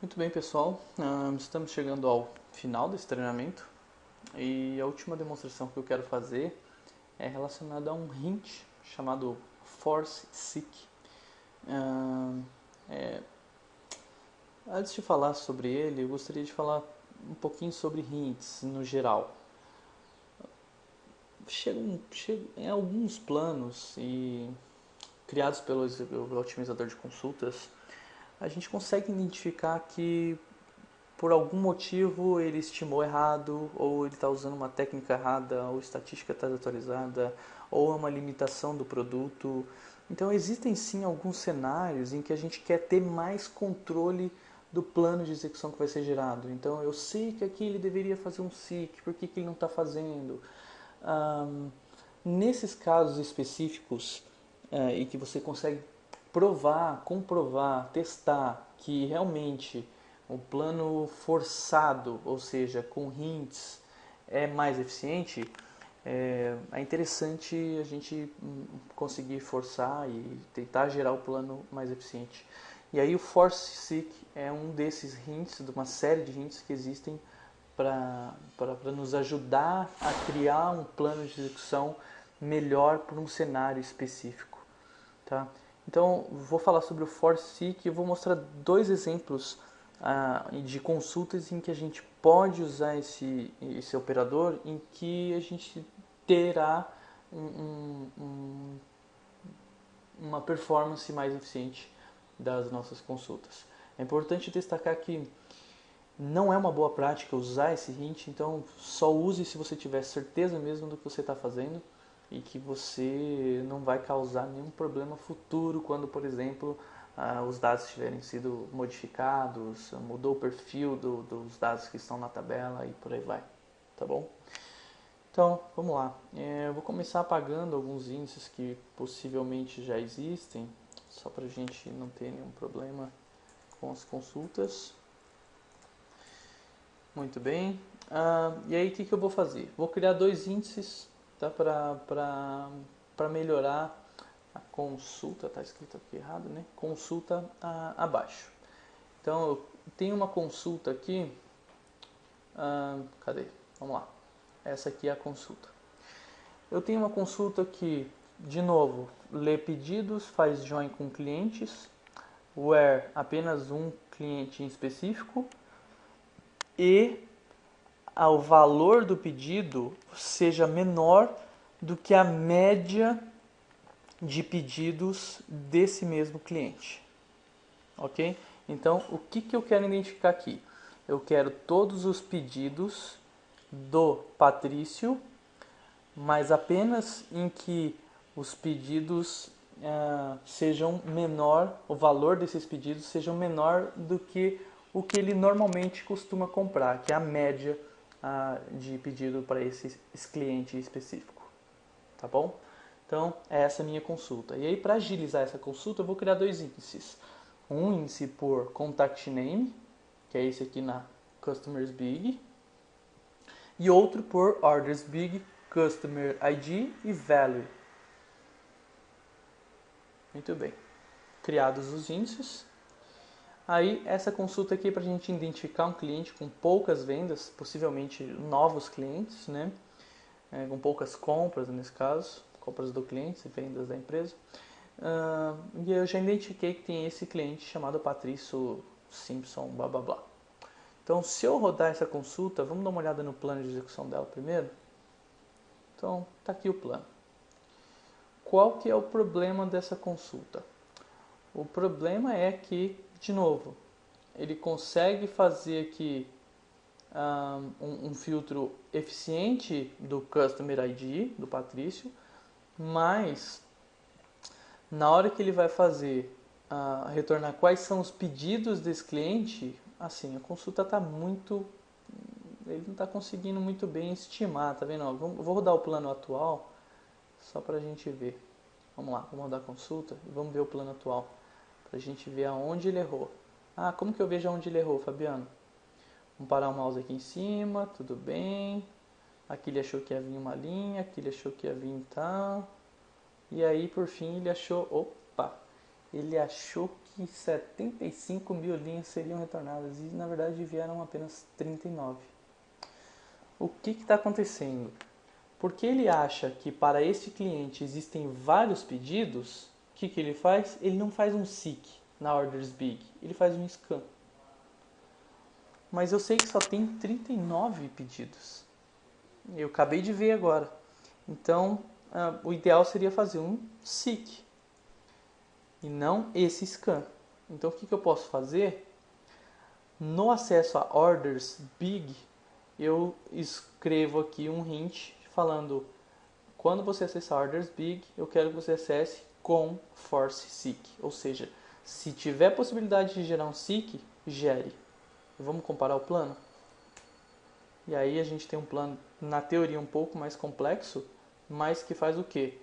Muito bem, pessoal. Estamos chegando ao final desse treinamento e a última demonstração que eu quero fazer é relacionada a um hint chamado Force Seek. Ah, é, Antes de falar sobre ele, eu gostaria de falar um pouquinho sobre hints no geral. Chegam em alguns planos e criados pelo otimizador de consultas, a gente consegue identificar que por algum motivo ele estimou errado, ou ele está usando uma técnica errada, ou a estatística está desatualizada, ou é uma limitação do produto. Então existem sim alguns cenários em que a gente quer ter mais controle do plano de execução que vai ser gerado. Então eu sei que aqui ele deveria fazer um SIC, por que, que ele não está fazendo? Um, Nesses casos específicos, e que você consegue provar, comprovar, testar que realmente o plano forçado, ou seja, com hints, é mais eficiente, é interessante a gente conseguir forçar e tentar gerar o plano mais eficiente. E aí o Force Seek é um desses hints, de uma série de hints que existem para nos ajudar a criar um plano de execução melhor para um cenário específico. Tá? Então, vou falar sobre o ForSeek e vou mostrar dois exemplos de consultas em que a gente pode usar esse operador, em que a gente terá uma performance mais eficiente das nossas consultas. É importante destacar que não é uma boa prática usar esse hint, então só use se você tiver certeza mesmo do que você está fazendo e que você não vai causar nenhum problema futuro quando, por exemplo, os dados tiverem sido modificados, mudou o perfil dos dados que estão na tabela e por aí vai, tá bom? Então, vamos lá. Eu vou começar apagando alguns índices que possivelmente já existem, só para a gente não ter nenhum problema com as consultas. Muito bem. E aí, o que eu vou fazer? Vou criar dois índices, tá, para melhorar a consulta. Está escrito aqui errado, né? Consulta abaixo. Então, eu tenho uma consulta aqui. Cadê? Vamos lá. Essa aqui é a consulta. Eu tenho uma consulta que, de novo, lê pedidos, faz join com clientes, where apenas um cliente em específico e ao valor do pedido seja menor do que a média de pedidos desse mesmo cliente. Ok? Então, o que eu quero identificar aqui? Eu quero todos os pedidos do Patrício, mas apenas em que os pedidos sejam menor, o valor desses pedidos sejam menor do que o que ele normalmente costuma comprar, que é a média de pedido para esse cliente específico, tá bom? Então, é essa a minha consulta. E aí, para agilizar essa consulta, eu vou criar dois índices. Um índice por Contact Name, que é esse aqui na Customers Big, e outro por Orders Big, Customer ID e Value. Muito bem. Criados os índices. Aí, essa consulta aqui é para a gente identificar um cliente com poucas vendas, possivelmente novos clientes, né? Com poucas compras nesse caso, compras do cliente e vendas da empresa. E eu já identifiquei que tem esse cliente chamado Patrício Simpson, blá blá blá. Então, se eu rodar essa consulta, vamos dar uma olhada no plano de execução dela primeiro. Então, está aqui o plano. Qual que é o problema dessa consulta? O problema é que, de novo, ele consegue fazer aqui um filtro eficiente do Customer ID, do Patrício, mas na hora que ele vai fazer retornar quais são os pedidos desse cliente, assim, a consulta está muito... ele não está conseguindo muito bem estimar, tá vendo? Eu vou rodar o plano atual, só para a gente ver. Vamos lá, vamos rodar a consulta e vamos ver o plano atual, para a gente ver aonde ele errou. Como que eu vejo aonde ele errou, Fabiano? Vamos parar o mouse aqui em cima, tudo bem. Aqui ele achou que ia vir uma linha, aqui ele achou que ia vir tal. E aí, por fim, ele achou... Opa! ele achou que 75 mil linhas seriam retornadas e na verdade vieram apenas 39. O que está acontecendo? Porque ele acha que para este cliente existem vários pedidos, o que ele faz? Ele não faz um seek na orders big, ele faz um scan. Mas eu sei que só tem 39 pedidos. Eu acabei de ver agora. Então, o ideal seria fazer um seek e não esse scan. Então, o que eu posso fazer? No acesso a orders big, eu escrevo aqui um hint falando: quando você acessar orders big, eu quero que você acesse com force seek. Ou seja, se tiver possibilidade de gerar um seek, gere. Vamos comparar o plano? E aí a gente tem um plano, na teoria, um pouco mais complexo, mas que faz o quê?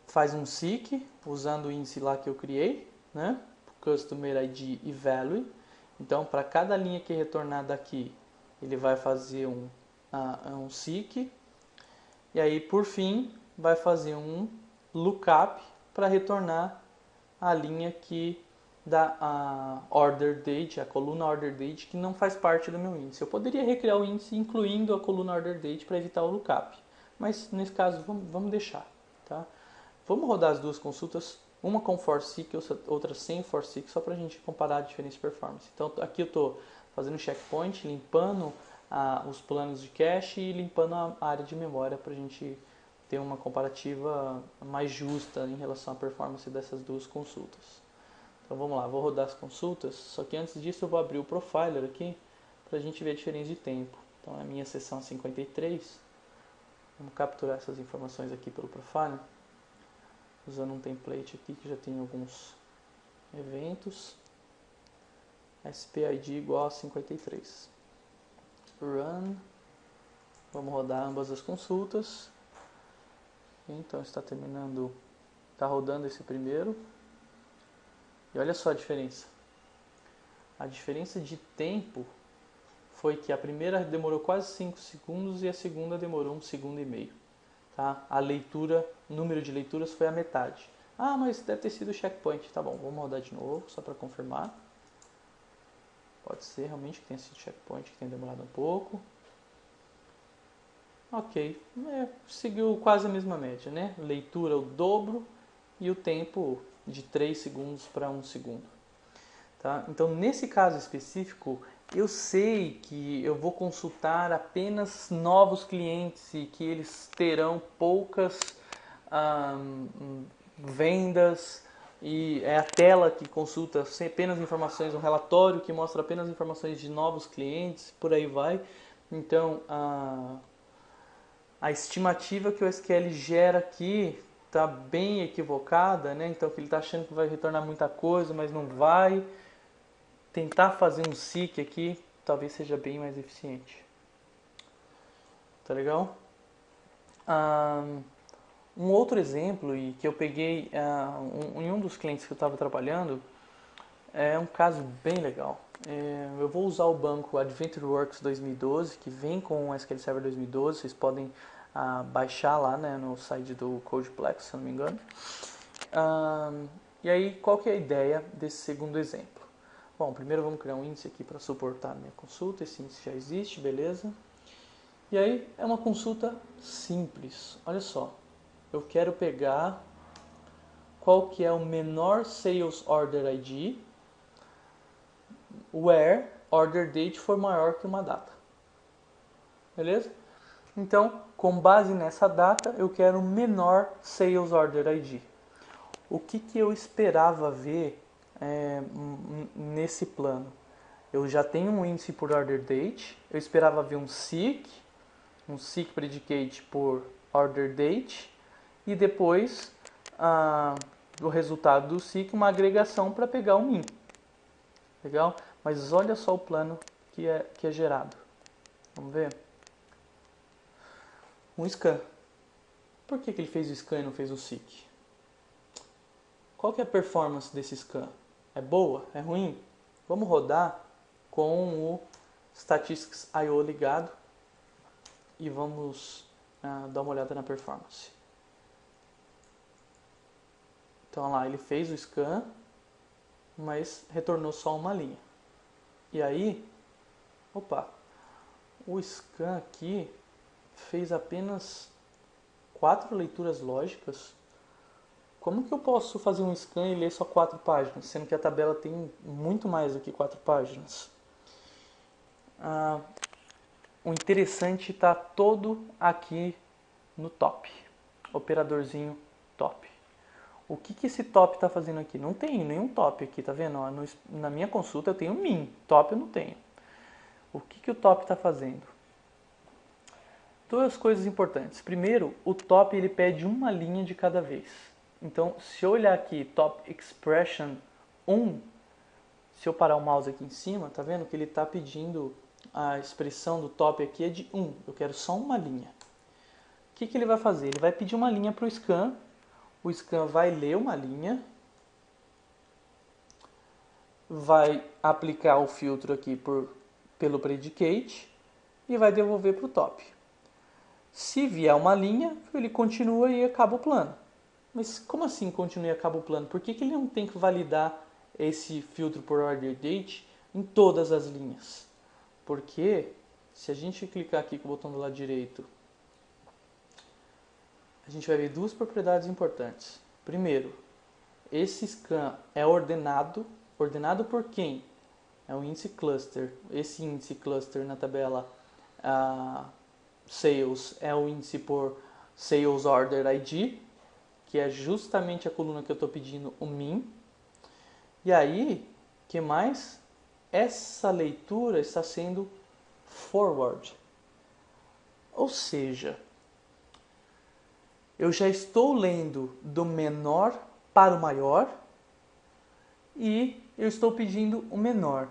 Faz um seek, usando o índice lá que eu criei, né? Customer ID e Value. Então, para cada linha que retornar daqui, ele vai fazer um seek. E aí, por fim, vai fazer um lookup para retornar a linha que dá a order date, a coluna order date, que não faz parte do meu índice. Eu poderia recriar o índice incluindo a coluna order date para evitar o lookup, mas nesse caso vamos deixar. Tá? Vamos rodar as duas consultas, uma com for seek, outra sem for seek, só para a gente comparar a diferença de performance. Então aqui eu estou fazendo checkpoint, limpando os planos de cache e limpando a área de memória para a gente ter uma comparativa mais justa em relação à performance dessas duas consultas. Então vamos lá, vou rodar as consultas, só que antes disso eu vou abrir o Profiler aqui para a gente ver a diferença de tempo. Então é a minha sessão 53, vamos capturar essas informações aqui pelo Profiler, usando um template aqui que já tem alguns eventos, SPID igual a 53. Run, vamos rodar ambas as consultas, então está terminando, está rodando esse primeiro. E olha só a diferença. A diferença de tempo foi que a primeira demorou quase 5 segundos e a segunda demorou 1,5 segundos. Tá? A leitura, o número de leituras foi a metade. Ah, mas deve ter sido o checkpoint. Tá bom, vamos rodar de novo, só para confirmar. Pode ser realmente que tenha sido checkpoint, que tenha demorado um pouco. Ok, seguiu quase a mesma média, né? Leitura o dobro e o tempo de 3 segundos para 1 segundo. Tá? Então, nesse caso específico, eu sei que eu vou consultar apenas novos clientes e que eles terão poucas vendas, e é a tela que consulta apenas informações, um relatório que mostra apenas informações de novos clientes, por aí vai. Então, a estimativa que o SQL gera aqui está bem equivocada, né? Então, que ele está achando que vai retornar muita coisa, mas não vai. Tentar fazer um seek aqui talvez seja bem mais eficiente. Tá legal? Um outro exemplo, e que eu peguei em um dos clientes que eu estava trabalhando, é um caso bem legal. Eu vou usar o banco AdventureWorks 2012, que vem com o SQL Server 2012. Vocês podem baixar lá, né, no site do Codeplex, se eu não me engano. E aí, qual que é a ideia desse segundo exemplo? Bom, primeiro vamos criar um índice aqui para suportar a minha consulta. Esse índice já existe, beleza? E aí, é uma consulta simples. Olha só, eu quero pegar qual que é o menor Sales Order ID where order date for maior que uma data. Beleza? Então, com base nessa data, eu quero o menor Sales Order ID. O que eu esperava ver nesse plano? Eu já tenho um índice por order date, eu esperava ver um seek predicate por order date, e depois do resultado do seek, uma agregação para pegar o min. Legal? Mas olha só o plano que é gerado. Vamos ver? Um scan. Por que ele fez o scan e não fez o seek? Qual que é a performance desse scan? É boa? É ruim? Vamos rodar com o Statistics.io ligado e vamos dar uma olhada na performance. Então lá, ele fez o scan, mas retornou só uma linha. E aí, opa, o scan aqui fez apenas 4 leituras lógicas. Como que eu posso fazer um scan e ler só 4 páginas, sendo que a tabela tem muito mais do que 4 páginas? O interessante está todo aqui no top, operadorzinho top. O que esse top está fazendo aqui? Não tem nenhum top aqui, tá vendo? Na minha consulta eu tenho min, top eu não tenho. O que o top está fazendo? Duas coisas importantes. Primeiro, o top ele pede uma linha de cada vez. Então, se eu olhar aqui, top expression 1, se eu parar o mouse aqui em cima, tá vendo que ele está pedindo a expressão do top aqui é de 1. Eu quero só uma linha. O que ele vai fazer? Ele vai pedir uma linha para o scan. O scan vai ler uma linha, vai aplicar o filtro aqui pelo predicate e vai devolver para o top. Se vier uma linha, ele continua e acaba o plano. Mas como assim continua e acaba o plano? Por que ele não tem que validar esse filtro por order date em todas as linhas? Porque se a gente clicar aqui com o botão do lado direito, a gente vai ver duas propriedades importantes. Primeiro, esse scan é ordenado. Ordenado por quem? É o índice cluster. Esse índice cluster na tabela sales é o índice por sales order ID, que é justamente a coluna que eu estou pedindo o min. E aí, que mais? Essa leitura está sendo forward. Ou seja, eu já estou lendo do menor para o maior e eu estou pedindo o menor.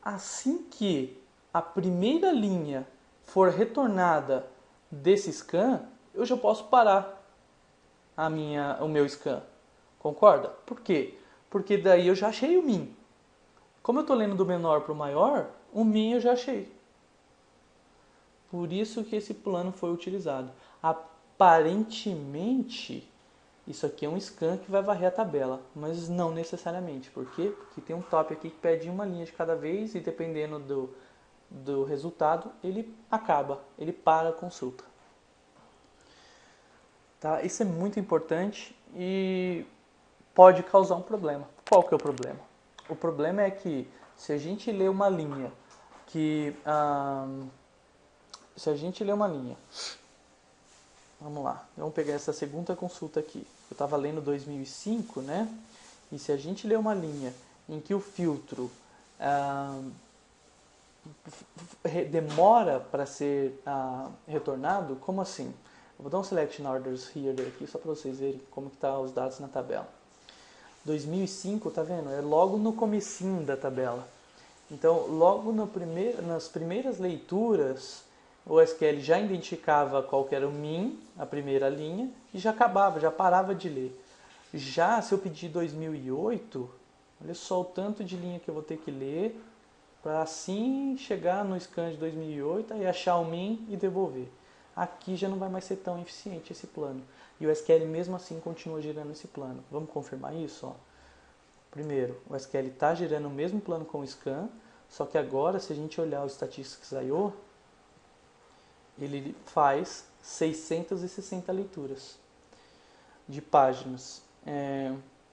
Assim que a primeira linha for retornada desse scan, eu já posso parar o meu scan. Concorda? Por quê? Porque daí eu já achei o min. Como eu estou lendo do menor para o maior, o min eu já achei. Por isso que esse plano foi utilizado. Aparentemente, isso aqui é um scan que vai varrer a tabela, mas não necessariamente. Por quê? Porque tem um top aqui que pede uma linha de cada vez e dependendo do resultado, ele para a consulta. Tá? Isso é muito importante e pode causar um problema. Qual que é o problema? O problema é que se a gente lê uma linha vamos lá, vamos pegar essa segunda consulta aqui. Eu estava lendo 2005, né? E se a gente lê uma linha em que o filtro demora para ser retornado, como assim? Eu vou dar um selection orders here aqui só para vocês verem como que tá os dados na tabela. 2005, tá vendo? É logo no comecinho da tabela. Então, logo nas primeiras leituras, o SQL já identificava qual que era o min, a primeira linha, e já parava de ler. Já se eu pedir 2008, olha só o tanto de linha que eu vou ter que ler para assim chegar no scan de 2008 e achar o min e devolver. Aqui já não vai mais ser tão eficiente esse plano. E o SQL mesmo assim continua gerando esse plano. Vamos confirmar isso? Ó. Primeiro, o SQL está gerando o mesmo plano com o scan, só que agora, se a gente olhar o Statistics.io, ele faz 660 leituras de páginas.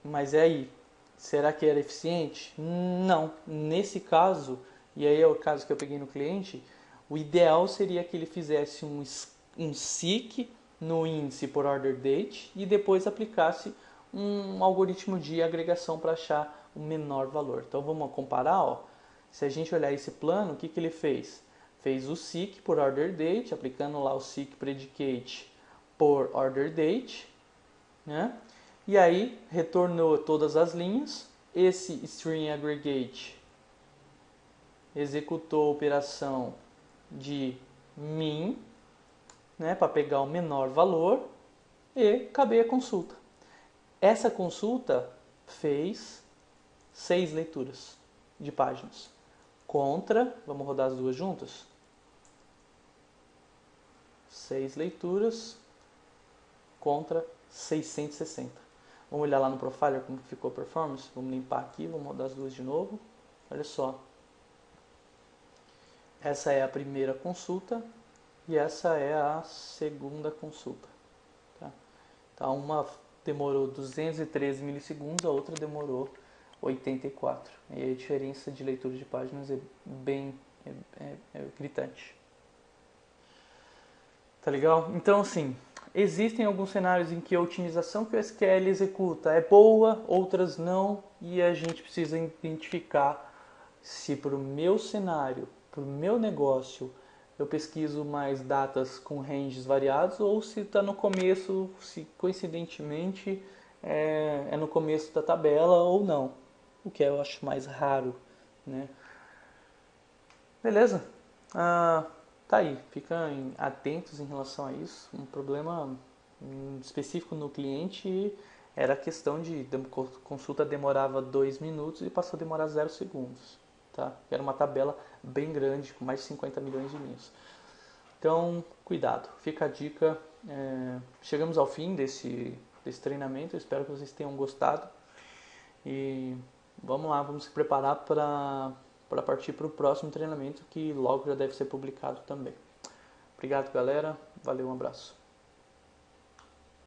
Mas aí, será que era eficiente? Não. Nesse caso, e aí é o caso que eu peguei no cliente, o ideal seria que ele fizesse um seek no índice por order date e depois aplicasse um algoritmo de agregação para achar o menor valor. Então vamos comparar, ó. Se a gente olhar esse plano, o que ele fez? Fez o seek por order date, aplicando lá o seek predicate por order date, né? E aí retornou todas as linhas. Esse string aggregate executou a operação de min, né, para pegar o menor valor e acabei a consulta. Essa consulta fez 6 leituras de páginas. Contra, vamos rodar as duas juntas? 6 leituras contra 660. Vamos olhar lá no Profiler como ficou a performance. Vamos limpar aqui, vamos rodar as duas de novo. Olha só. Essa é a primeira consulta e essa é a segunda consulta. Tá? Então uma demorou 213 milissegundos, a outra demorou 84. E a diferença de leitura de páginas é bem gritante. Tá legal? Então, assim, existem alguns cenários em que a otimização que o SQL executa é boa, outras não, e a gente precisa identificar se para o meu cenário, para o meu negócio, eu pesquiso mais datas com ranges variados ou se está no começo, se coincidentemente é no começo da tabela ou não, o que eu acho mais raro, né? Beleza? Tá aí, fiquem atentos em relação a isso. Um problema específico no cliente era a questão de consulta demorava 2 minutos e passou a demorar 0 segundos. Tá? Era uma tabela bem grande, com mais de 50 milhões de linhas. Então, cuidado, fica a dica. Chegamos ao fim desse treinamento, eu espero que vocês tenham gostado. E vamos lá, vamos se preparar para partir para o próximo treinamento que logo já deve ser publicado também. Obrigado, galera. Valeu, um abraço.